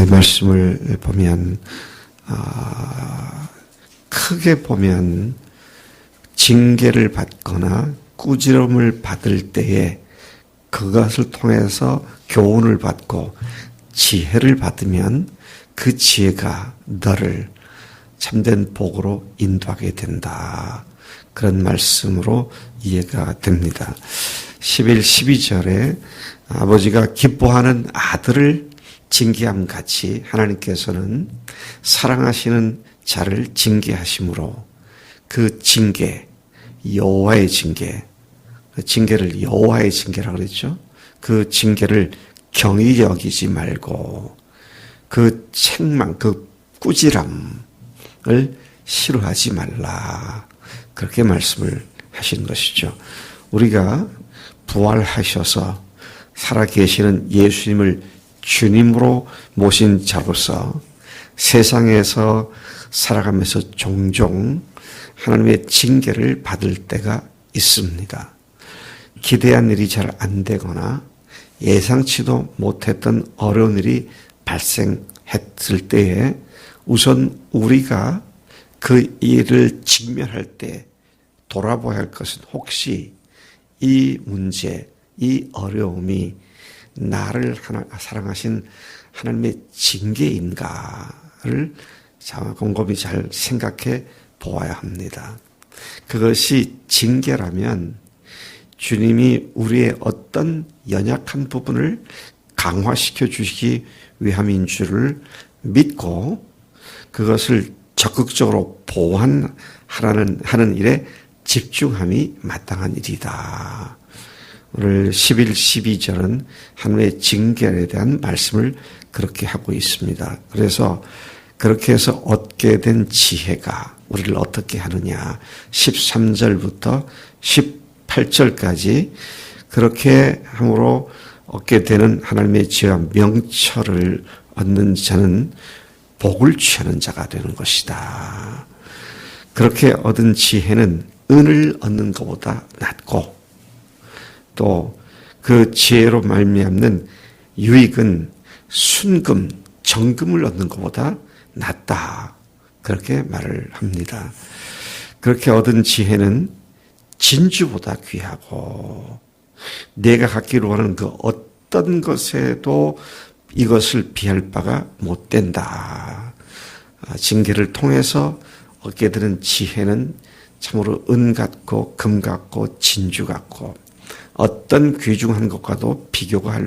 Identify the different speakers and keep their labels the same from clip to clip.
Speaker 1: 말씀을 보면 크게 보면 징계를 받거나 꾸지람을 받을 때에 그것을 통해서 교훈을 받고 지혜를 받으면 그 지혜가 너를 참된 복으로 인도하게 된다. 그런 말씀으로 이해가 됩니다. 11, 12절에 아버지가 기뻐하는 아들을 징계함 같이 하나님께서는 사랑하시는 자를 징계하심으로 그 징계, 여호와의 징계, 그 징계를 여호와의 징계라고 그랬죠. 그 징계를 경히 여기지 말고 그 책망, 그 꾸지람을 싫어하지 말라. 그렇게 말씀을 하신 것이죠. 우리가 부활하셔서 살아계시는 예수님을 주님으로 모신 자로서 세상에서 살아가면서 종종 하나님의 징계를 받을 때가 있습니다. 기대한 일이 잘 안 되거나 예상치도 못했던 어려운 일이 발생했을 때에 우선 우리가 그 일을 직면할 때 돌아봐야 할 것은 혹시 이 문제, 이 어려움이 나를 사랑하신 하나님의 징계인가를 곰곰이 잘 생각해 보아야 합니다. 그것이 징계라면 주님이 우리의 어떤 연약한 부분을 강화시켜 주시기 위함인 줄을 믿고 그것을 적극적으로 보완하는 일에 집중함이 마땅한 일이다. 오늘 11, 12절은 하나님의 징계에 대한 말씀을 그렇게 하고 있습니다. 그래서 그렇게 해서 얻게 된 지혜가 우리를 어떻게 하느냐. 13절부터 18절까지 그렇게 함으로 얻게 되는 하나님의 지혜와 명철을 얻는 자는 복을 취하는 자가 되는 것이다. 그렇게 얻은 지혜는 은을 얻는 것보다 낫고 또 그 지혜로 말미암는 유익은 순금, 정금을 얻는 것보다 낫다. 그렇게 말을 합니다. 그렇게 얻은 지혜는 진주보다 귀하고 내가 갖기로 하는 그 어떤 것에도 이것을 비할 바가 못 된다. 징계를 통해서 얻게 되는 지혜는 참으로 은 같고 금 같고 진주 같고 어떤 귀중한 것과도 비교가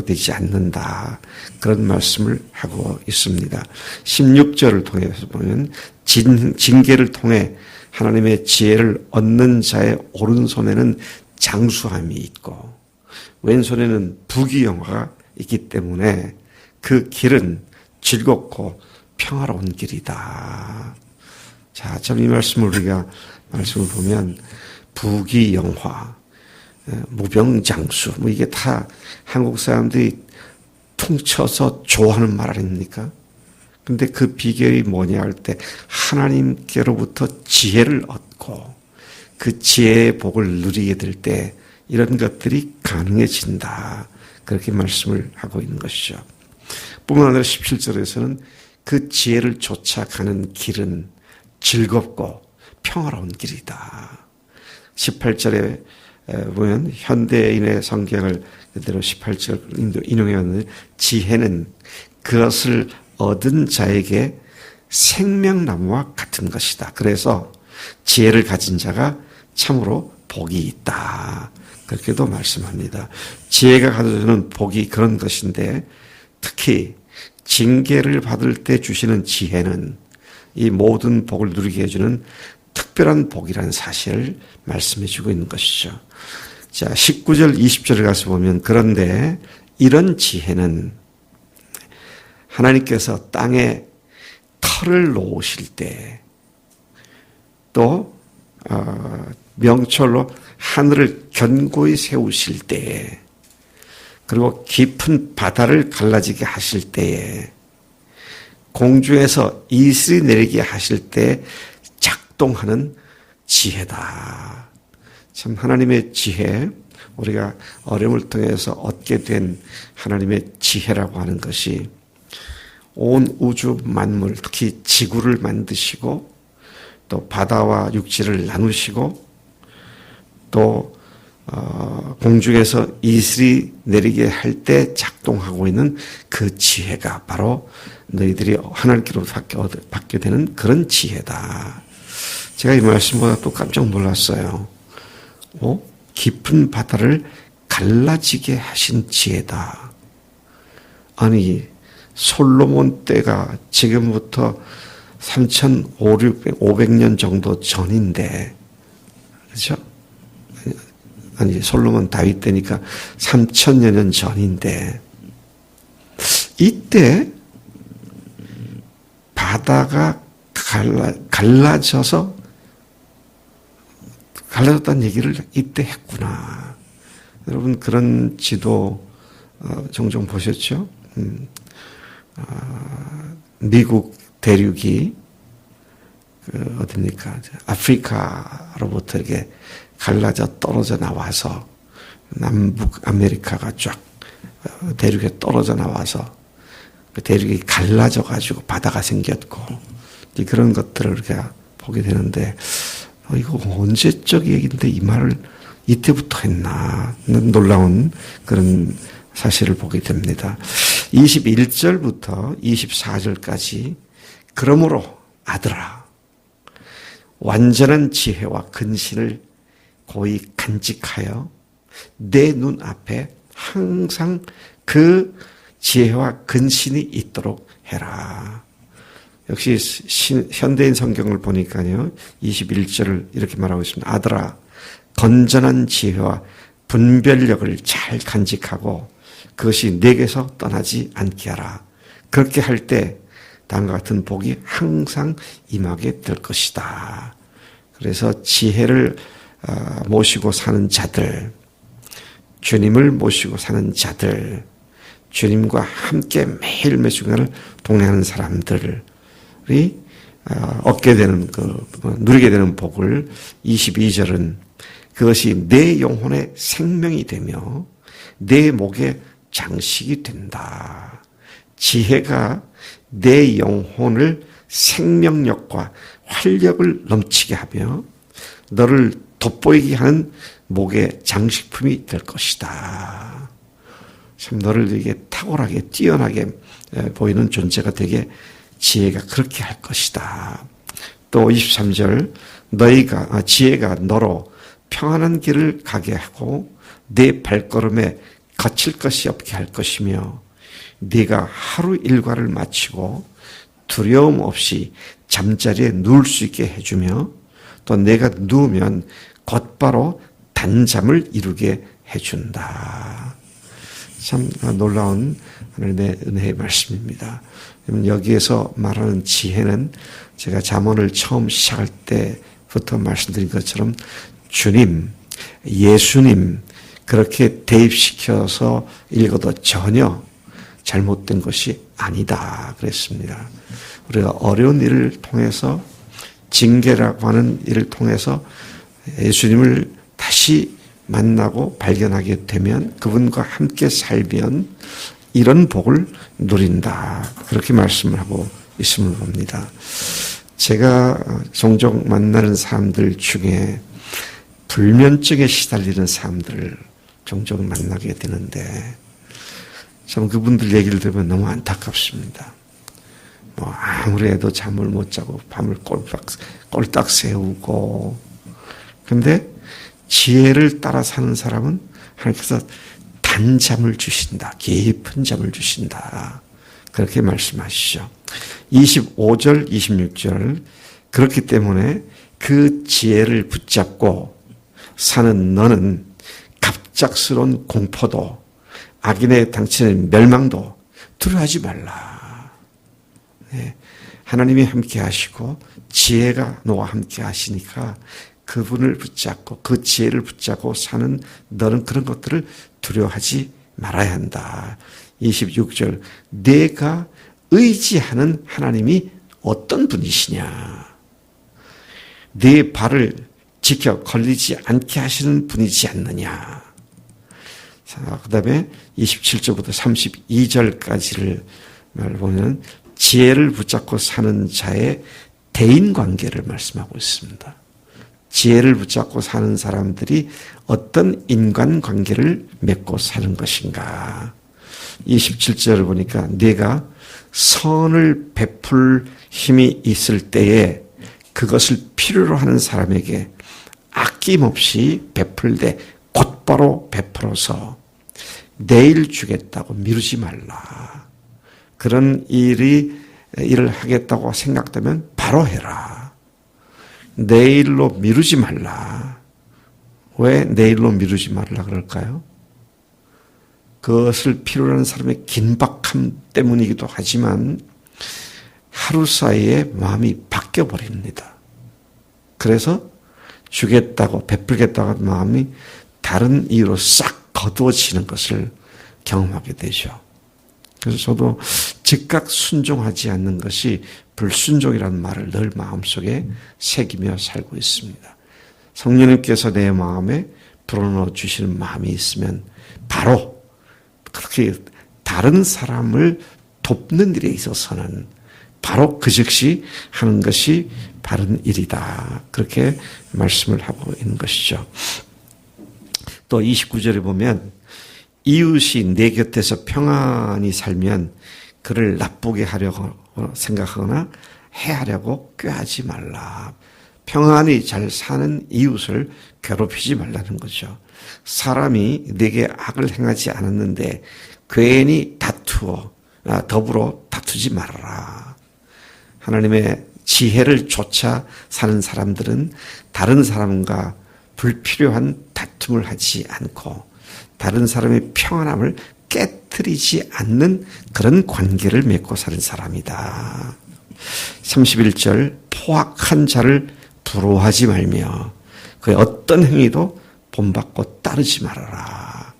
Speaker 1: 되지 않는다. 그런 말씀을 하고 있습니다. 16절을 통해서 보면 징계를 통해 하나님의 지혜를 얻는 자의 오른손에는 장수함이 있고 왼손에는 부귀영화가 있기 때문에 그 길은 즐겁고 평화로운 길이다. 자, 참 이 말씀을 우리가 말씀을 보면 부귀영화, 무병장수, 이게 다 한국 사람들이 퉁쳐서 좋아하는 말 아닙니까? 근데 그 비결이 뭐냐 할 때 하나님께로부터 지혜를 얻고 그 지혜의 복을 누리게 될 때 이런 것들이 가능해진다. 그렇게 말씀을 하고 있는 것이죠. 뿐만 아니라 17절에서는 그 지혜를 쫓아가는 길은 즐겁고 평화로운 길이다. 18절에 보면 현대인의 성경을 그대로 18절 인용해왔는데 지혜는 그것을 얻은 자에게 생명나무와 같은 것이다. 그래서 지혜를 가진 자가 참으로 복이 있다. 그렇게도 말씀합니다. 지혜가 가져주는 복이 그런 것인데 특히 징계를 받을 때 주시는 지혜는 이 모든 복을 누리게 해주는 특별한 복이라는 사실을 말씀해 주고 있는 것이죠. 자, 19절, 20절에 가서 보면 그런데 이런 지혜는 하나님께서 땅에 터를 놓으실 때 또 명철로 하늘을 견고히 세우실 때에 그리고 깊은 바다를 갈라지게 하실 때에 공중에서 이슬이 내리게 하실 때 작동하는 지혜다. 참 하나님의 지혜, 우리가 어려움을 통해서 얻게 된 하나님의 지혜라고 하는 것이 온 우주 만물, 특히 지구를 만드시고 또 바다와 육지를 나누시고 또 공중에서 이슬이 내리게 할 때 작동하고 있는 그 지혜가 바로 너희들이 하나님께로 받게 되는 그런 지혜다. 제가 이 말씀보다 또 깜짝 놀랐어요. 깊은 바다를 갈라지게 하신 지혜다. 아니 솔로몬 때가 지금부터 3,500년 정도 전인데, 그렇죠? 아니 솔로몬 다윗 때니까 3,000여 년 전인데 이때 바다가 갈라졌다는 얘기를 이때 했구나. 여러분 그런 지도 종종 보셨죠? 미국 대륙이 어딥니까? 아프리카로부터 이렇게 갈라져 떨어져 나와서 남북 아메리카가 쫙 대륙에 떨어져 나와서 그 대륙이 갈라져 가지고 바다가 생겼고 그런 것들을 이렇게 보게 되는데 이거 언제적 얘기인데 이 말을 이때부터 했나 놀라운 그런 사실을 보게 됩니다. 21절부터 24절까지 그러므로 아들아 완전한 지혜와 근신을 고이 간직하여 내 눈앞에 항상 그 지혜와 근신이 있도록 해라. 역시 현대인 성경을 보니까요. 21절을 이렇게 말하고 있습니다. 아들아 건전한 지혜와 분별력을 잘 간직하고 그것이 내게서 떠나지 않게 하라. 그렇게 할 때 다음과 같은 복이 항상 임하게 될 것이다. 그래서 지혜를 모시고 사는 자들, 주님을 모시고 사는 자들, 주님과 함께 매일 매 순간을 동행하는 사람들이 얻게 되는 누리게 되는 복을 22절은 그것이 내 영혼의 생명이 되며 내 목의 장식이 된다. 지혜가 내 영혼을 생명력과 활력을 넘치게 하며 너를 돋보이게 하는 목의 장식품이 될 것이다. 참 너를 이게 탁월하게 뛰어나게 보이는 존재가 되게 지혜가 그렇게 할 것이다. 또 23절 지혜가 너로 평안한 길을 가게 하고 내 발걸음에 거칠 것이 없게 할 것이며 네가 하루 일과를 마치고 두려움 없이 잠자리에 누울 수 있게 해주며 또 내가 누우면 곧바로 단잠을 이루게 해준다. 참 놀라운 하나님의 은혜의 말씀입니다. 여기에서 말하는 지혜는 제가 잠언을 처음 시작할 때부터 말씀드린 것처럼 주님, 예수님 그렇게 대입시켜서 읽어도 전혀 잘못된 것이 아니다 그랬습니다. 우리가 어려운 일을 통해서 징계라고 하는 일을 통해서 예수님을 다시 만나고 발견하게 되면 그분과 함께 살면 이런 복을 누린다. 그렇게 말씀을 하고 있음을 봅니다. 제가 종종 만나는 사람들 중에 불면증에 시달리는 사람들을 종종 만나게 되는데 참 그분들 얘기를 들으면 너무 안타깝습니다. 아무리 해도 잠을 못 자고 밤을 꼴딱 새우고 근데 지혜를 따라 사는 사람은 하나님께서 단잠을 주신다. 깊은 잠을 주신다. 그렇게 말씀하시죠. 25절, 26절 그렇기 때문에 그 지혜를 붙잡고 사는 너는 갑작스러운 공포도 악인의 당치는 멸망도 두려워하지 말라. 네. 하나님이 함께 하시고 지혜가 너와 함께 하시니까 그분을 붙잡고 그 지혜를 붙잡고 사는 너는 그런 것들을 두려워하지 말아야 한다. 26절 내가 의지하는 하나님이 어떤 분이시냐. 네 발을 지켜 걸리지 않게 하시는 분이지 않느냐. 자, 그 다음에 27절부터 32절까지를 보면 지혜를 붙잡고 사는 자의 대인관계를 말씀하고 있습니다. 지혜를 붙잡고 사는 사람들이 어떤 인간관계를 맺고 사는 것인가. 27절을 보니까 네가 선을 베풀 힘이 있을 때에 그것을 필요로 하는 사람에게 아낌없이 베풀되 곧바로 베풀어서 내일 주겠다고 미루지 말라. 그런 일을 하겠다고 생각되면 바로 해라. 내일로 미루지 말라. 왜 내일로 미루지 말라 그럴까요? 그것을 필요로 하는 사람의 긴박함 때문이기도 하지만 하루 사이에 마음이 바뀌어 버립니다. 그래서 주겠다고 베풀겠다고 하는 마음이 다른 이유로 싹 거두어지는 것을 경험하게 되죠. 그래서 저도 즉각 순종하지 않는 것이 불순종이라는 말을 늘 마음속에 새기며 살고 있습니다. 성령님께서 내 마음에 불어넣어 주시는 마음이 있으면 바로 그렇게 다른 사람을 돕는 일에 있어서는 바로 그 즉시 하는 것이 바른 일이다. 그렇게 말씀을 하고 있는 것이죠. 또 29절에 보면 이웃이 내 곁에서 평안히 살면 그를 나쁘게 하려고 생각하거나 해하려고 꾀하지 말라. 평안히 잘 사는 이웃을 괴롭히지 말라는 거죠. 사람이 내게 악을 행하지 않았는데 괜히 더불어 다투지 말아라. 하나님의 지혜를 쫓아 사는 사람들은 다른 사람과 불필요한 다툼을 하지 않고 다른 사람의 평안함을 깨트리지 않는 그런 관계를 맺고 사는 사람이다. 31절 포악한 자를 부러워하지 말며 그의 어떤 행위도 본받고 따르지 말아라.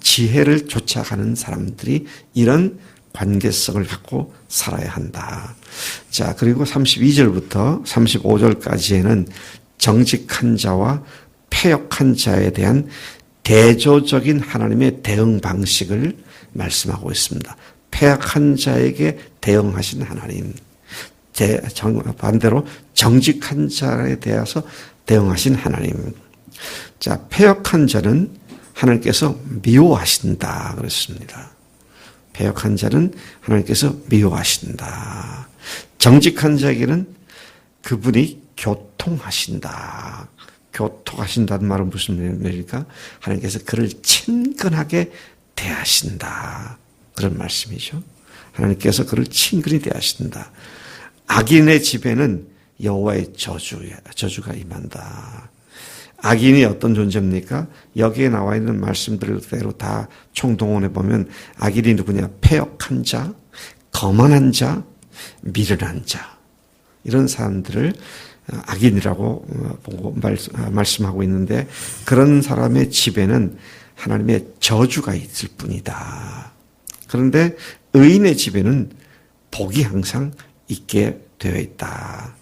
Speaker 1: 지혜를 쫓아가는 사람들이 이런 관계성을 갖고 살아야 한다. 자, 그리고 32절부터 35절까지에는 정직한 자와 패역한 자에 대한 대조적인 하나님의 대응 방식을 말씀하고 있습니다. 패역한 자에게 대응하신 하나님, 반대로 정직한 자에 대해서 대응하신 하나님. 자, 패역한 자는 하나님께서 미워하신다 그랬습니다. 패역한 자는 하나님께서 미워하신다. 정직한 자에게는 그분이 교통하신다. 교통하신다는 말은 무슨 말입니까? 하나님께서 그를 친근하게 대하신다. 그런 말씀이죠. 하나님께서 그를 친근히 대하신다. 악인의 집에는 여호와의 저주가 임한다. 악인이 어떤 존재입니까? 여기에 나와 있는 말씀들대로 다 총동원해 보면 악인이 누구냐? 패역한 자, 거만한 자, 미련한 자. 이런 사람들을 악인이라고 보고 말씀하고 있는데 그런 사람의 집에는 하나님의 저주가 있을 뿐이다. 그런데 의인의 집에는 복이 항상 있게 되어 있다.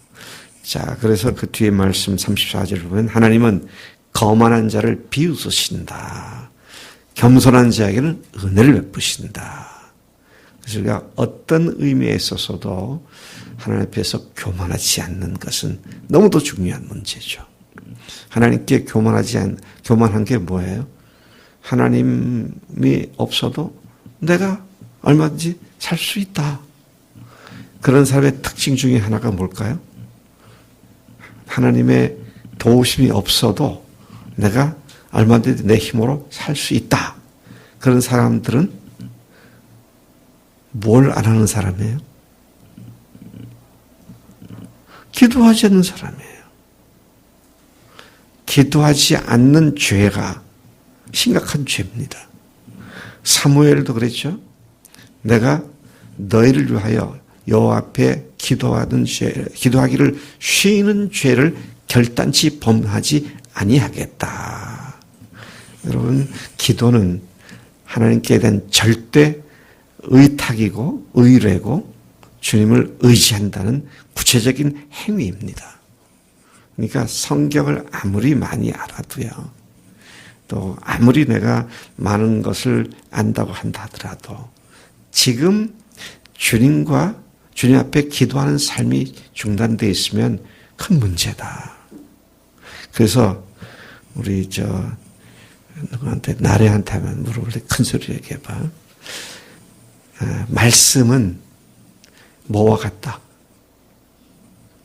Speaker 1: 자, 그래서 그 뒤에 말씀 34절을 보면 하나님은 거만한 자를 비웃으신다. 겸손한 자에게는 은혜를 베푸신다. 그래서 우리가 어떤 의미에 있어서도 하나님 앞에서 교만하지 않는 것은 너무도 중요한 문제죠. 하나님께 교만한 게 뭐예요? 하나님이 없어도 내가 얼마든지 살 수 있다. 그런 사람의 특징 중에 하나가 뭘까요? 하나님의 도우심이 없어도 내가 얼마든지 내 힘으로 살 수 있다. 그런 사람들은 뭘 안 하는 사람이에요? 기도하지 않는 사람이에요. 기도하지 않는 죄가 심각한 죄입니다. 사무엘도 그랬죠. 내가 너희를 위하여 여호와 앞에 기도하기를 쉬는 죄를 결단치 범하지 아니하겠다. 여러분, 기도는 하나님께 대한 절대 의탁이고 의뢰고 주님을 의지한다는 구체적인 행위입니다. 그러니까 성경을 아무리 많이 알아도요, 또 아무리 내가 많은 것을 안다고 한다 하더라도 지금 주님과 주님 앞에 기도하는 삶이 중단되어 있으면 큰 문제다. 그래서 우리 누구한테 나래한테 하면 물어볼 때 큰 소리로 얘기해봐. 말씀은 뭐와 같다?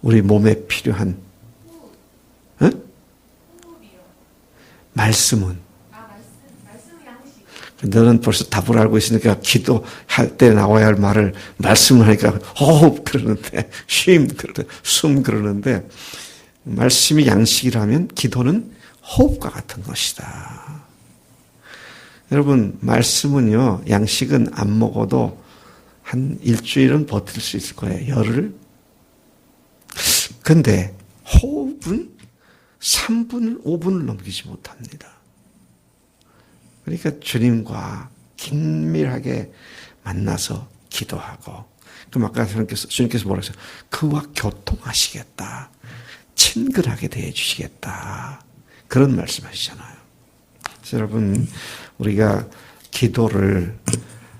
Speaker 1: 우리 몸에 필요한 말씀은 너는 벌써 답을 알고 있으니까 기도할 때 나와야 할 말을 말씀을 하니까 호흡 그러는데 쉼 그러는데 숨 그러는데 말씀이 양식이라면 기도는 호흡과 같은 것이다. 여러분 말씀은요 양식은 안 먹어도 한 일주일은 버틸 수 있을 거예요. 열흘. 근데 호흡은 3분, 5분을 넘기지 못합니다. 그러니까 주님과 긴밀하게 만나서 기도하고 그럼 아까 주님께서 뭐라고 했어요? 그와 교통하시겠다. 친근하게 대해주시겠다. 그런 말씀하시잖아요. 그래서 여러분 우리가 기도를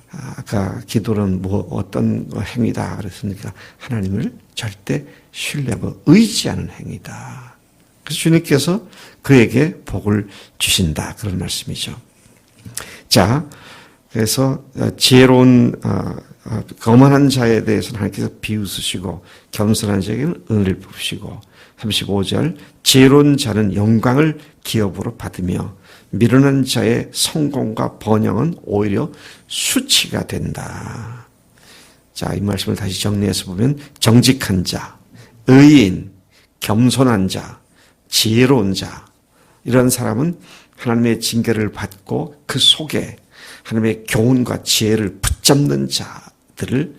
Speaker 1: 아까 기도는 어떤 행위다 그랬습니까? 하나님을 절대 신뢰하고 의지하는 행위다. 그래서 주님께서 그에게 복을 주신다. 그런 말씀이죠. 자, 그래서 지혜로운 거만한 자에 대해서는 하나님께서 비웃으시고 겸손한 자에게는 은혜를 베푸시고 35절 지혜로운 자는 영광을 기업으로 받으며 미련한 자의 성공과 번영은 오히려 수치가 된다. 자, 이 말씀을 다시 정리해서 보면 정직한 자, 의인, 겸손한 자, 지혜로운 자 이런 사람은 하나님의 징계를 받고 그 속에 하나님의 교훈과 지혜를 붙잡는 자들을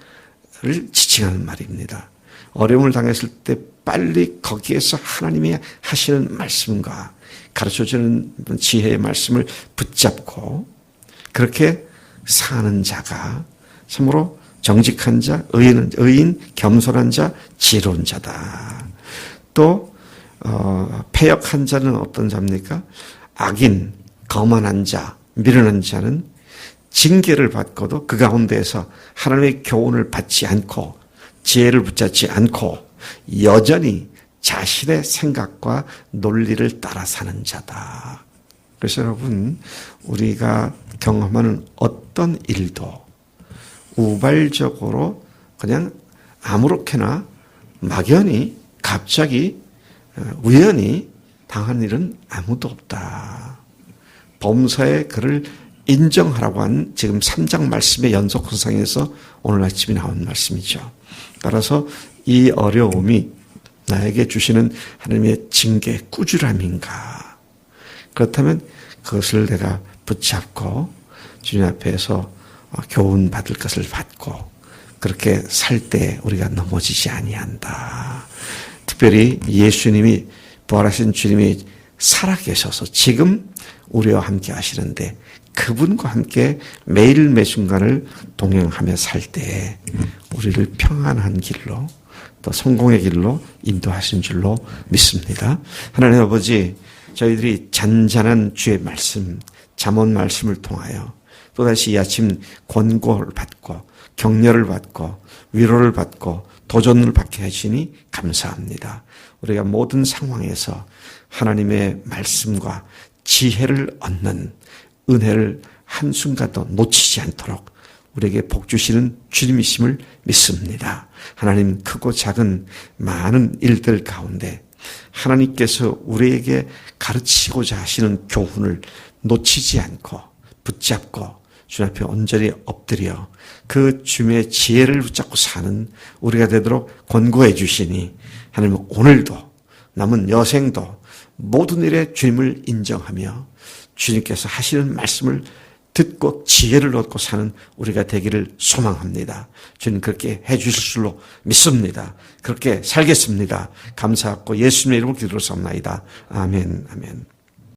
Speaker 1: 지칭하는 말입니다. 어려움을 당했을 때 빨리 거기에서 하나님이 하시는 말씀과 가르쳐주는 지혜의 말씀을 붙잡고 그렇게 사는 자가 참으로 정직한 자, 의인, 겸손한 자, 지혜로운 자다. 또 패역한 자는 어떤 자입니까? 악인, 거만한 자, 미련한 자는 징계를 받고도 그 가운데에서 하나님의 교훈을 받지 않고 지혜를 붙잡지 않고 여전히 자신의 생각과 논리를 따라 사는 자다. 그래서 여러분 우리가 경험하는 어떤 일도 우발적으로 그냥 아무렇게나 막연히 갑자기 우연히 당한 일은 아무도 없다. 범사에 그를 인정하라고 한 지금 3장 말씀의 연속선상에서 오늘 아침에 나온 말씀이죠. 따라서 이 어려움이 나에게 주시는 하나님의 징계 꾸준함인가? 그렇다면 그것을 내가 붙잡고 주님 앞에서 교훈 받을 것을 받고 그렇게 살 때 우리가 넘어지지 아니한다. 특별히 예수님이 부활하신 주님이 살아계셔서 지금 우리와 함께 하시는데 그분과 함께 매일 매 순간을 동행하며 살 때 우리를 평안한 길로 또 성공의 길로 인도하신 줄로 믿습니다. 하나님 아버지 저희들이 잔잔한 주의 말씀 잠언 말씀을 통하여 또다시 이 아침 권고를 받고 격려를 받고 위로를 받고 도전을 받게 하시니 감사합니다. 우리가 모든 상황에서 하나님의 말씀과 지혜를 얻는 은혜를 한순간도 놓치지 않도록 우리에게 복 주시는 주님이심을 믿습니다. 하나님 크고 작은 많은 일들 가운데 하나님께서 우리에게 가르치고자 하시는 교훈을 놓치지 않고 붙잡고 주님 앞에 온전히 엎드려 그 주님의 지혜를 붙잡고 사는 우리가 되도록 권고해 주시니 하나님 오늘도 남은 여생도 모든 일에 주님을 인정하며 주님께서 하시는 말씀을 듣고 지혜를 얻고 사는 우리가 되기를 소망합니다. 주님 그렇게 해 주실 줄로 믿습니다. 그렇게 살겠습니다. 감사하고 예수님의 이름으로 기도를 삼나이다. 아멘. 아멘.